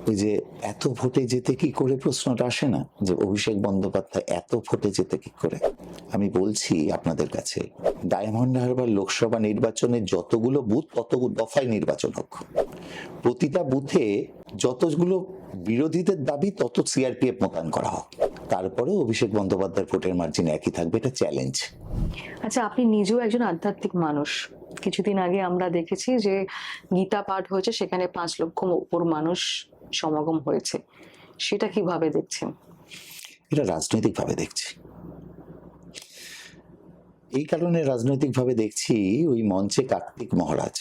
ওই যে এত ভোটে যেতে কি করে প্রশ্নটা আসে না, যে অভিষেক বন্দ্যোপাধ্যায় এত ভোটে যেতে কি করে। আমি বলছি আপনাদের কাছে, ডায়মন্ড হারবার লোকসভা নির্বাচনে যতগুলো বুথ ততগুলো দফায় নির্বাচন হোক, প্রতিটা বুথে যতগুলো বিরোধীদের দাবি তত সিআরপিএফ মোতায়েন করা হোক, তারপরেও অভিষেক বন্দ্যোপাধ্যায়ের ভোটের মার্জিন একই থাকবে। এটা চ্যালেঞ্জ। আচ্ছা, আপনি নিজেও একজন আধ্যাত্মিক মানুষ। কিছুদিন আগে আমরা দেখেছি যে গীতা পাঠ হয়েছে, সেখানে 5 লক্ষ উপর মানুষ সমাগম হয়েছে। সেটা কিভাবে দেখছেন? এটা রাজনৈতিকভাবে দেখছি। এই কারণে রাজনৈতিকভাবে দেখছি, ওই মঞ্চে কার্তিক মহারাজ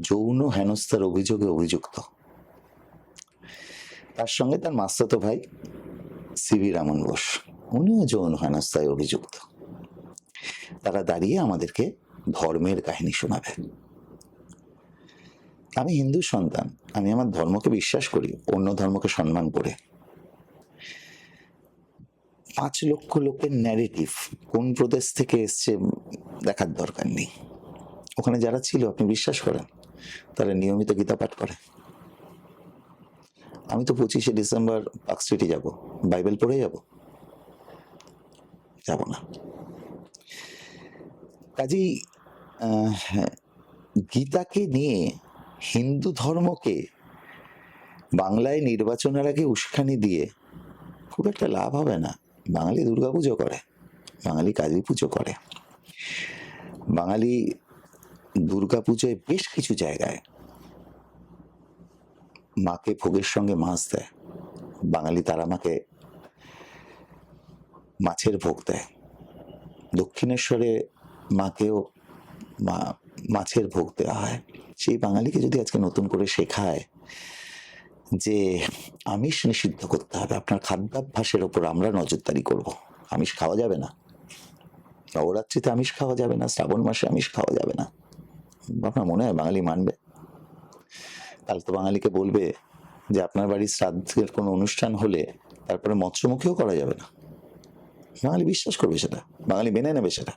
যৌন হেনস্থার অভিযোগে অভিযুক্ত, তার সঙ্গে তার মাস্তাতো ভাই সিভি রামন বোস, উনিও যৌন হেনস্থায় অভিযুক্ত। তারা দাঁড়িয়ে আমাদেরকে ধর্মের কাহিনী শোনাবে। আমি হিন্দু সন্তান, আমি আমার ধর্মকে বিশ্বাস করি, অন্য ধর্মকে সম্মান করে। 5 লক্ষ লোকের ন্যারেটিভ কোন প্রদেশ থেকে এসছে দেখার দরকার নেই। ওখানে যারা ছিল, আপনি বিশ্বাস করেন, তারা নিয়মিত গীতা পাঠ করে। আমি তো 25শে ডিসেম্বর পার্ক স্ট্রিটে যাব, বাইবেল পড়ে যাব না। কাজেই গীতাকে নিয়ে হিন্দু ধর্মকে বাংলায় নির্বাচনের আগে উস্কানি দিয়ে খুব একটা লাভ হবে না। বাঙালি দুর্গাপুজো করে, বাঙালি কালী পুজো করে, বাঙালি দুর্গাপুজোয় বেশ কিছু জায়গায় মাকে ভোগের সঙ্গে মাছ দেয়, বাঙালি তারা মাকে মাছের ভোগ দেয়, দক্ষিণেশ্বরে মাকেও মাছের ভোগ দেওয়া হয়। সেই বাঙালিকে যদি আজকে নতুন করে শেখায় যে আমিষ নিষিদ্ধ করতে হবে, আপনার খাদ্যাভ্যাসের ওপর আমরা নজরদারি করব, আমিষ খাওয়া যাবে না, নবরাত্রিতে আমিষ খাওয়া যাবে না, শ্রাবণ মাসে আমিষ খাওয়া যাবে না, আপনার মনে হয় বাঙালি মানবে? কাল তো বাঙালিকে বলবে যে আপনার বাড়ির শ্রাদ্ধের কোনো অনুষ্ঠান হলে তারপরে মৎস্যমুখীও করা যাবে না। বাঙালি বিশ্বাস করবে সেটা, বাঙালি মেনে নেবে সেটা।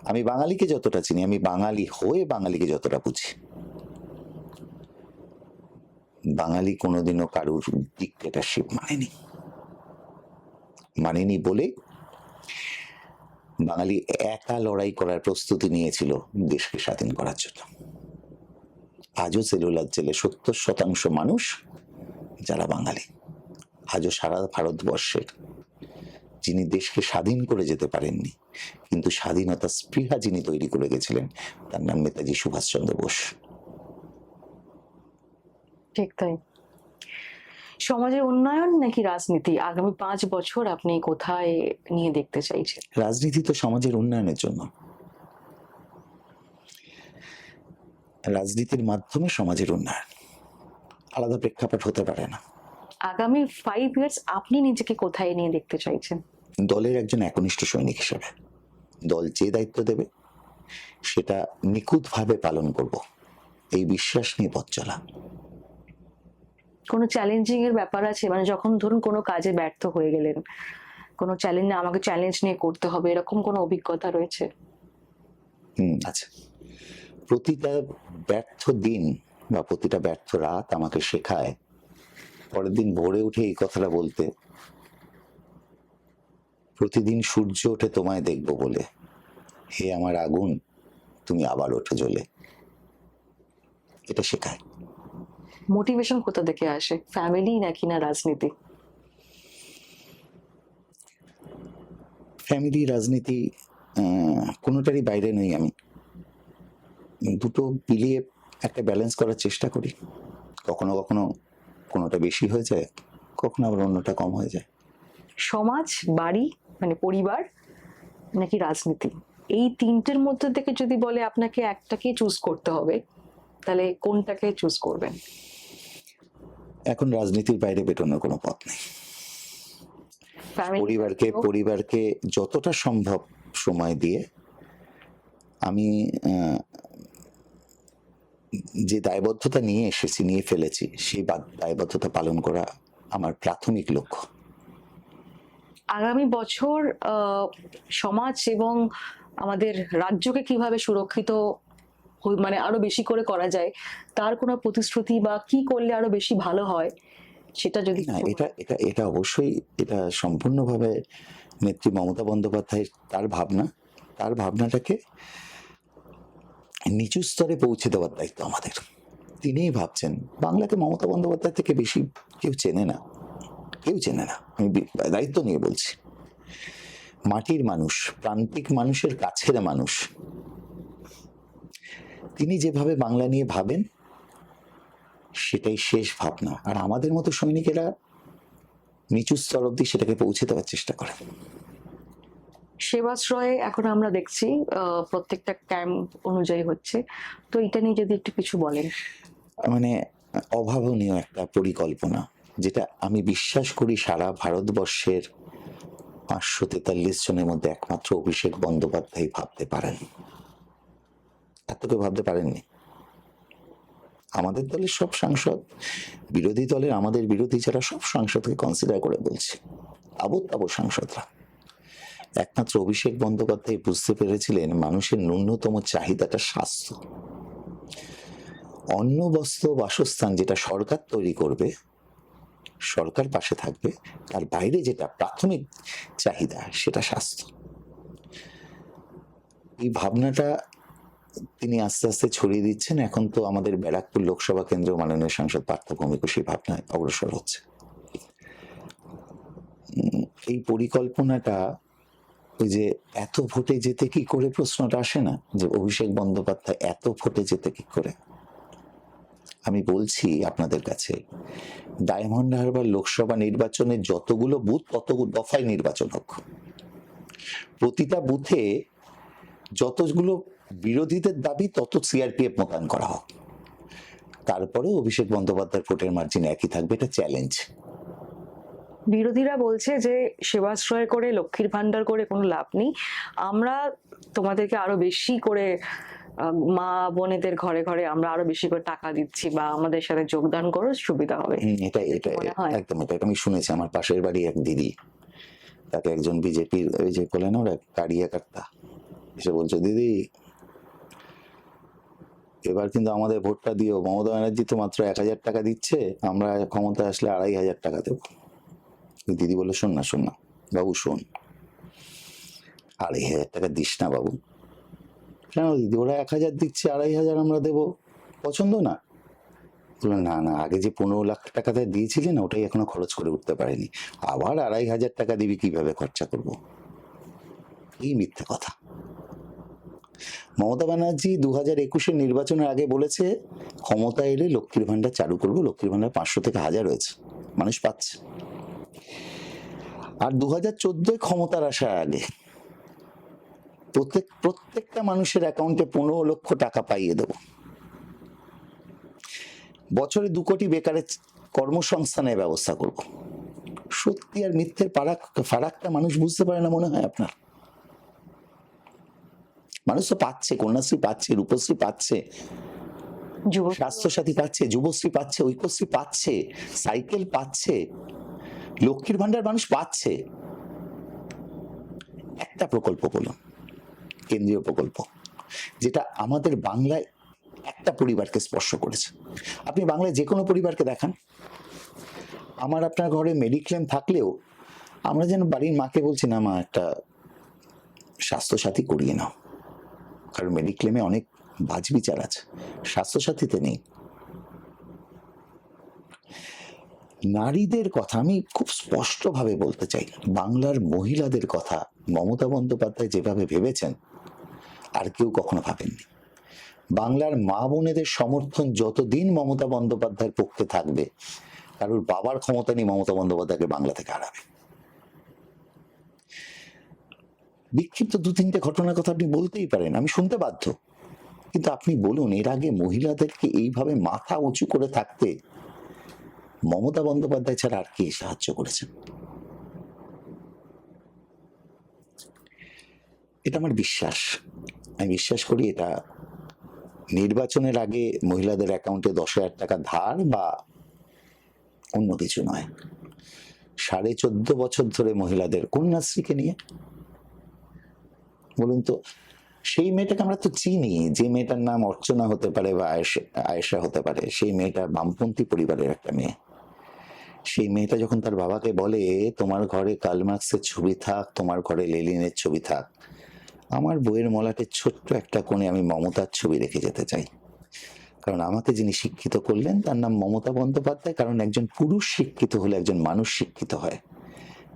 আমি বাঙালিকে যতটা চিনি, আমি বাঙালি হয়ে বাঙালিকে যতটা বুঝি, বাঙালি কোনোদিনও কারুর ডিক্টেটরশিপ মানেনি বলে বাঙালি একা লড়াই করার প্রস্তুতি নিয়েছিল দেশকে স্বাধীন করার জন্য। আজও সেলুলার জেলে 70% মানুষ যারা বাঙালি, আজও সারা ভারতবর্ষের যিনি দেশকে স্বাধীন করে যেতে পারেননি, কিন্তু স্বাধীনতা স্পৃহা যিনি তৈরি করে গেছিলেন, তার নাম নেতাজি সুভাষচন্দ্র বোস। ঠিক তাই। সমাজের উন্নয়ন নাকি রাজনীতি, আগামী 5 বছর আপনি কোথায় নিয়ে দেখতে চাইছেন? রাজনীতি তো সমাজের উন্নয়নের জন্য, রাজনীতির মাধ্যমে সমাজের উন্নয়ন, আলাদা প্রেক্ষাপট হতে পারে না। আগামী 5 ইয়ার্স আপনি নিজেকে কোথায় নিয়ে দেখতে চাইছেন? দলের একজন একনিষ্ঠ সৈনিক হিসেবে দল যে দায়িত্ব দেবে সেটা নিখুঁতভাবে পালন করব, এই বিশ্বাস নিয়ে পথ চলা। কোনো চ্যালেঞ্জিং এর ব্যাপার আছে? মানে যখন ধরুন কোনো কাজে ব্যর্থ হয়ে গেলেন, কোনো চ্যালেঞ্জ, আমাকে চ্যালেঞ্জ নিয়ে করতে হবে, এরকম কোনো অভিজ্ঞতা রয়েছে? আচ্ছা, প্রতিটা ব্যর্থ দিন বা প্রতিটা ব্যর্থ রাত আমাকে শেখায় পরের দিন ভোরে উঠে এই কথাটা বলতে, প্রতিদিন সূর্য ওঠে তোমায় দেখবো বলে, হে আমার আগুন তুমি আবার ওঠো জ্বলে। এটা শেখায়। মোটিভেশন কোথা থেকে আসে, ফ্যামিলি নাকি না রাজনীতি? ফ্যামিলি, রাজনীতি কোনোটারই বাইরে নই আমি। দুটো মিলিয়ে একটা ব্যালেন্স করার চেষ্টা করি। কখনো কখনো কোনোটা বেশি হয়ে যায়, কখনো আবার অন্যটা কম হয়ে যায়। সমাজ, বাড়ি মানে পরিবার নাকি রাজনীতি, এই তিনটের মধ্যে থেকে যদি বলে আপনাকে একটাকে চুজ করতে হবে, তাহলে কোনটাকে চুজ করবেন? এখন রাজনীতির বাইরে বেরোনোর কোনো পথ নেই। পরিবারকে যতটা সম্ভব সময় দিয়ে আমি যে দায়বদ্ধতা নিয়ে ফেলেছি, সেই দায়বদ্ধতা পালন করা আমার প্রাথমিক লক্ষ্য। আগামী বছর সমাজ এবং আমাদের রাজ্যকে কিভাবে সুরক্ষিত মানে আরো বেশি করে করা যায়, তার কোনো প্রতিশ্রুতি বা কি করলে আরো বেশি ভালো হয় সেটা যদি না, একটু এটা এটা এটা অবশ্যই, এটা সম্পূর্ণভাবে নেত্রী মমতা বন্দ্যোপাধ্যায়ের তার ভাবনাটাকে নিচু স্তরে পৌঁছে দেওয়ার দায়িত্ব আমাদের। তিনিই ভাবছেন। বাংলাকে মমতা বন্দ্যোপাধ্যায় থেকে বেশি কেউ চেনে না, কেউ চেনে না। আমি দায়িত্ব নিয়ে বলছি। মাটির মানুষ, প্রান্তিক মানুষের কাছের মানুষ, তিনি যেভাবে বাংলা নিয়ে ভাবেন সেটাই শেষ ভাবনা। আর আমাদের মতো সৈনিকেরা নিচু স্তর অব্দি সেটাকে পৌঁছে দেওয়ার চেষ্টা করে। সেবাশ্রয়ে এখন আমরা দেখছি প্রত্যেকটা ক্যাম্প অনুযায়ী হচ্ছে, তো এটা নিয়ে যদি একটু কিছু বলেন। মানে অভাবনীয় একটা পরিকল্পনা, যেটা আমি বিশ্বাস করি সারা ভারতবর্ষের 543 জনের মধ্যে একমাত্র অভিষেক বন্দ্যোপাধ্যায় ভাবতে পারেন। এত কেউ ভাবতে পারেননি। আমাদের দলের সব সাংসদ, বিরোধী দলের আমাদের বিরোধী যারা, সব সাংসদকে কনসিডার করে বলছে, তাবৎ সাংসদরা, একমাত্র অভিষেক বন্দ্যোপাধ্যায় বুঝতে পেরেছিলেন মানুষের ন্যূনতম চাহিদাটা স্বাস্থ্য। অন্ন, বস্ত্র, বাসস্থান যেটা সরকার তৈরি করবে, সরকার পাশে থাকবে, তার বাইরে যেটা প্রাথমিক চাহিদা সেটা স্বাস্থ্য। এই ভাবনাটা তিনি আস্তে আস্তে ছড়িয়ে দিচ্ছেন। এখন তো আমাদের ব্যারাকপুর লোকসভা কেন্দ্র মাননীয় সাংসদ পার্থ ভৌমিকও সেই ভাবনায় অগ্রসর হচ্ছে। এই পরিকল্পনাটা, ওই যে এত ভোটে যেতে কি করে প্রশ্নটা আসে না, যে অভিষেক বন্দ্যোপাধ্যায় এত ভোটে যেতে কি করে। আমি বলছি আপনাদের কাছে, ডায়মন্ড হারবার লোকসভা নির্বাচনে যতগুলো বুথ তত দফায় নির্বাচন হোক, প্রতিটা বুথে যতগুলো বিরোধীদের দাবি তত সিআরপিএফ মোতায়েন করা হোক, তারপরে অভিষেক বন্দ্যোপাধ্যায়ের ভোটের মার্জিন একই থাকবে। এটা চ্যালেঞ্জ। বিরোধীরা বলছে যে সেবাশ্রয় করে, লক্ষ্মীর ভান্ডার করে কোনো লাভ নেই, আমরা তোমাদেরকে আরো বেশি করে মা বোনেদের ঘরে ঘরে আমরা আরো বেশি করে টাকা দিচ্ছি, বা আমাদের সাথে যোগদান করো, সুবিধা হবে। এটা এটা মনে হয়? একদম এটা আমি শুনেছি। আমার পাশের বাড়ি এক দিদি, তাকে একজন বিজেপির ওই যে বলে না ওরা কারিয়াকর্তা এসে বলছে, দিদি এবার কিন্তু আমাদের ভোটটা দিও, মমতা ব্যানার্জি তো মাত্র 1000 টাকা দিচ্ছে, আমরা ক্ষমতায় আসলে 2500 টাকা দেবো। দিদি বলে, শোন না বাবু, শোন, 2500 টাকা দিস না বাবু। কেন দিদি, ওরা 1000 দিচ্ছে, 2500 আমরা দেবো, পছন্দ না? না, আগে যে 15 লাখ টাকাটা দিয়েছিলেন ওটাই এখনো খরচ করে উঠতে পারেনি, আবার 2500 টাকা দিবি, কিভাবে খরচা করবো? এই মিথ্যে কথা। মমতা ব্যানার্জি 2021-এর নির্বাচনের আগে বলেছে ক্ষমতা এলে লক্ষ্মীর ভান্ডার চালু করবো। লক্ষ্মীর ভান্ডার 500 থেকে 1000 হয়েছে, মানুষ পাচ্ছে। আর 2014 ক্ষমতার আসার আগে প্রত্যেকটা মানুষের অ্যাকাউন্টে 15 লক্ষ টাকা পাইয়ে দেব। বছরে 2 কোটি বেকারের কর্মসংস্থানের ব্যবস্থা করব। সত্যি আর মিথ্যের ফারাকটা মানুষ বুঝতে পারে না মনে হয় আপনার? মানুষ তো পাচ্ছে, কন্যাশ্রী পাচ্ছে, রূপশ্রী পাচ্ছে, স্বাস্থ্যসাথী পাচ্ছে, যুবশ্রী পাচ্ছে, ঐক্যশ্রী পাচ্ছে, সাইকেল পাচ্ছে, লক্ষ্মীর ভান্ডার মানুষ পাচ্ছে। একটা প্রকল্প বলুন, কেন্দ্রীয় প্রকল্প, যেটা আমাদের বাংলায় একটা পরিবারকে স্পর্শ করেছে। আপনি বাংলায় যে কোনো পরিবারকে দেখান, আমার আপনার ঘরে মেডিক্লেম থাকলেও আমরা যেন বাড়ির মাকে বলছি, না মা একটা স্বাস্থ্যসাথী করিয়ে নাও, কারণ মেডিক্লেমে অনেক বাছবিচার আছে, স্বাস্থ্যসাথীতে নেই। নারীদের কথা আমি খুব স্পষ্টভাবে বলতে চাই, বাংলার মহিলাদের কথা মমতা বন্দ্যোপাধ্যায় যেভাবে ভেবেছেন আর কেউ কখনো ভাবেননি। বাংলার মা বোনেদের সমর্থন যতদিন মমতা বন্দ্যোপাধ্যায়ের পক্ষে থাকবে, কারোর বাবার ক্ষমতা নেই মমতা বন্দ্যোপাধ্যায়কে বাংলা থেকে হারাবে। বিক্ষিপ্ত 2-3টে ঘটনার কথা আপনি বলতেই পারেন, আমি শুনতে বাধ্য, কিন্তু আপনি বলুন এর আগে মহিলাদেরকে এইভাবে মাথা উঁচু করে থাকতে মমতা বন্দ্যোপাধ্যায় ছাড়া আর কে সাহায্য করেছেন? এটা আমার বিশ্বাস। আমি বিশ্বাস করি এটা নির্বাচনের আগে মহিলাদের অ্যাকাউন্টে 10,000 টাকা ধার বা অন্য কিছু নয়। 14.5 বছর ধরে মহিলাদের কন্যাশ্রীকে নিয়ে বলুন তো, সেই মেয়েটাকে আমরা তো চিনি, যে মেয়েটার নাম অর্চনা হতে পারে বা আয়েশা হতে পারে, সেই মেয়েটা বামপন্থী পরিবারের একটা মেয়ে। সেই মেয়েটা যখন তার বাবাকে বলে তোমার ঘরে কার্ল মার্কসের ছবি থাক, তোমার ঘরে লেনিনের ছবি থাক, আমার বইয়ের মলাটের ছোট্ট একটা কোণে আমি মমতার ছবি রেখে যেতে চাই। কারণ আমাকে যিনি শিক্ষিত করলেন তার নাম মমতা বন্দ্যোপাধ্যায়। কারণ একজন পুরুষ শিক্ষিত হলে একজন মানুষ শিক্ষিত হয়,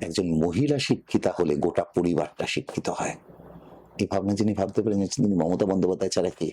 একজন মহিলা শিক্ষিতা হলে গোটা পরিবারটা শিক্ষিত হয়। এই ভাবনা যিনি ভাবতে পেরেছেন তিনি মমতা বন্দ্যোপাধ্যায় ছাড়া কে?